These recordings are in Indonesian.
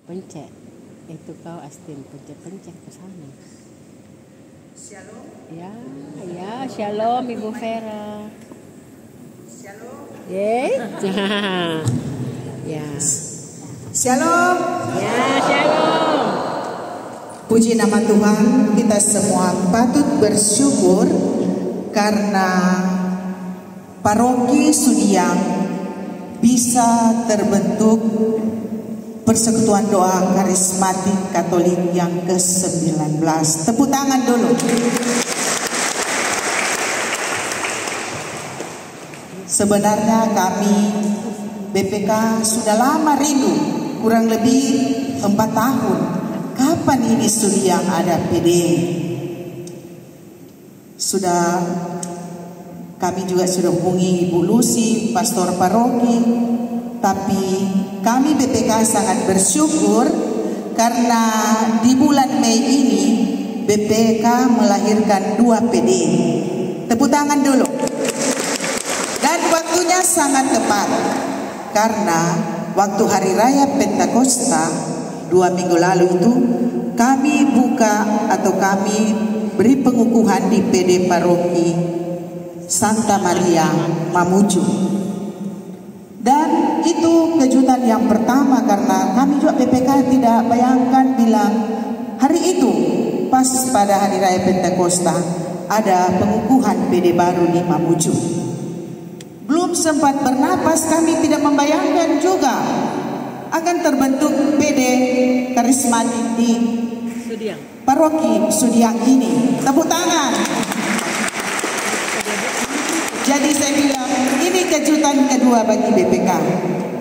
Pencet. Itu kau Astin, pencet-pencet ke sana. Shalom. Ya, shalom Ibu Vera. Shalom. Ya. Shalom. Ya, shalom. Puji nama Tuhan, kita semua patut bersyukur karena paroki Sudiang bisa terbentuk Persekutuan Doa Karismatik Katolik yang ke-19. Tepuk tangan dulu. Sebenarnya kami BPK sudah lama rindu, kurang lebih 4 tahun. Kapan ini Sudiang ada PD? Kami juga sudah hubungi Ibu Lucy, pastor paroki, tapi kami BPK sangat bersyukur karena di bulan Mei ini BPK melahirkan 2 PD. Tepuk tangan dulu. Dan waktunya sangat tepat karena waktu Hari Raya Pentakosta 2 minggu lalu itu kami kami beri pengukuhan di PD Paroki Santa Maria Mamuju. Dan itu kejutan yang pertama karena kami juga BPK tidak bayangkan bilang hari itu pas pada Hari Raya Pentakosta ada pengukuhan PD baru di Mamuju. Belum sempat bernapas kami tidak membayangkan juga akan terbentuk PD karismatik di Paroki Sudiang ini. Tepuk tangan. Jadi saya bilang ini kejutan kedua bagi BPK.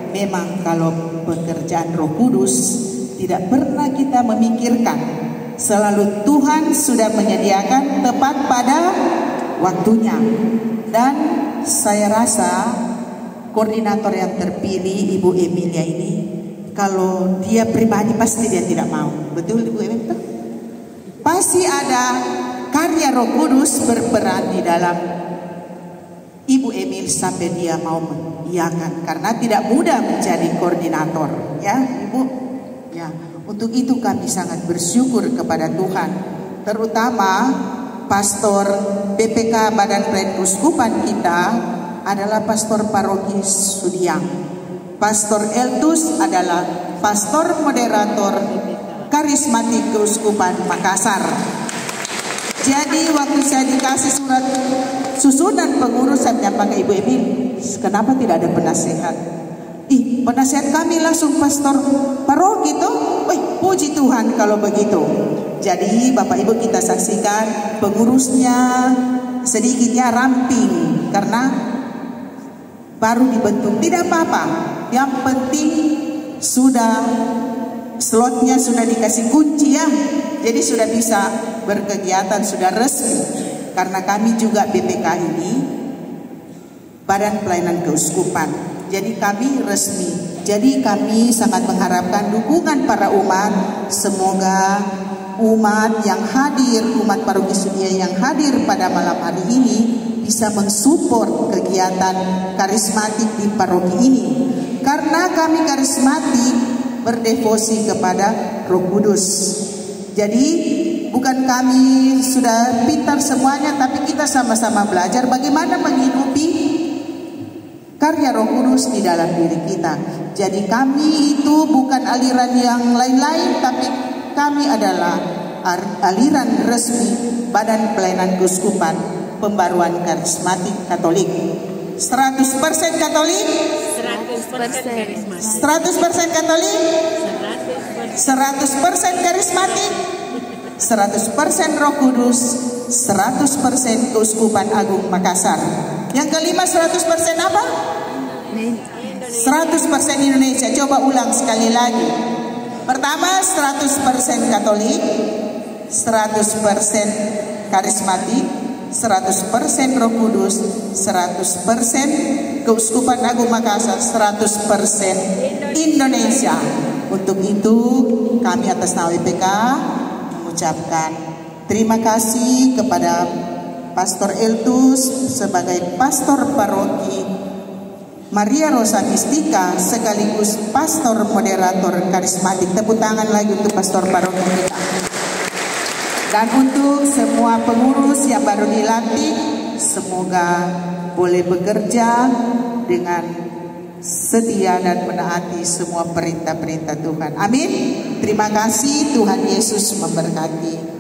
Memang kalau pekerjaan Roh Kudus tidak pernah kita memikirkan, selalu Tuhan sudah menyediakan tepat pada waktunya. Dan saya rasa koordinator yang terpilih Ibu Emilia ini, kalau dia pribadi pasti dia tidak mau. Betul Ibu Emilia? Pasti ada karya Roh Kudus berperan di dalam Ibu Emil sampai dia mau mengiyakan, karena tidak mudah menjadi koordinator, ya Ibu. Ya, untuk itu kami sangat bersyukur kepada Tuhan, terutama pastor BPK Badan Pelayanan Keuskupan kita adalah pastor paroki Sudiang. Pastor Eltus adalah pastor moderator karismatik Keuskupan Makassar. Jadi waktu saya dikasih surat susunan pengurus, saya menyampaikan ke Ibu Emil, kenapa tidak ada penasehat? Penasehat kami langsung pastor paroki tuh. Puji Tuhan kalau begitu. Jadi Bapak Ibu kita saksikan pengurusnya sedikitnya ramping karena baru dibentuk. Tidak apa-apa. Yang penting slotnya sudah dikasih kunci ya. Jadi sudah bisa berkegiatan, sudah resmi. Karena kami juga BPK ini Badan Pelayanan Keuskupan. Jadi kami resmi. Jadi kami sangat mengharapkan dukungan para umat. Semoga umat yang hadir, umat Paroki Sudiang yang hadir pada malam hari ini bisa mensupport kegiatan karismatik di paroki ini. Karena kami karismatik berdevosi kepada Roh Kudus. Jadi bukan kami sudah pintar semuanya, tapi kita sama-sama belajar bagaimana menghidupi karya Roh Kudus di dalam diri kita. Jadi kami itu bukan aliran yang lain-lain, tapi kami adalah aliran resmi Badan Pelayanan Keuskupan Pembaruan Karismatik Katolik. 100% Katolik? 100% Katolik? 100% karismatik? 100% Roh Kudus, 100% Keuskupan Agung Makassar. Yang kelima 100% apa? 100% Indonesia. Coba ulang sekali lagi. Pertama 100% Katolik, 100% karismatik, 100% Roh Kudus, 100% Keuskupan Agung Makassar, 100% Indonesia. Untuk itu kami atas nama BPK mengucapkan terima kasih kepada Pastor Eltus sebagai pastor paroki Maria Rosa Mistika sekaligus pastor moderator karismatik. Tepuk tangan lagi untuk pastor paroki kita. Dan untuk semua pengurus yang baru dilantik, semoga boleh bekerja dengan setia dan menaati semua perintah-perintah Tuhan. Amin. Terima kasih, Tuhan Yesus memberkati.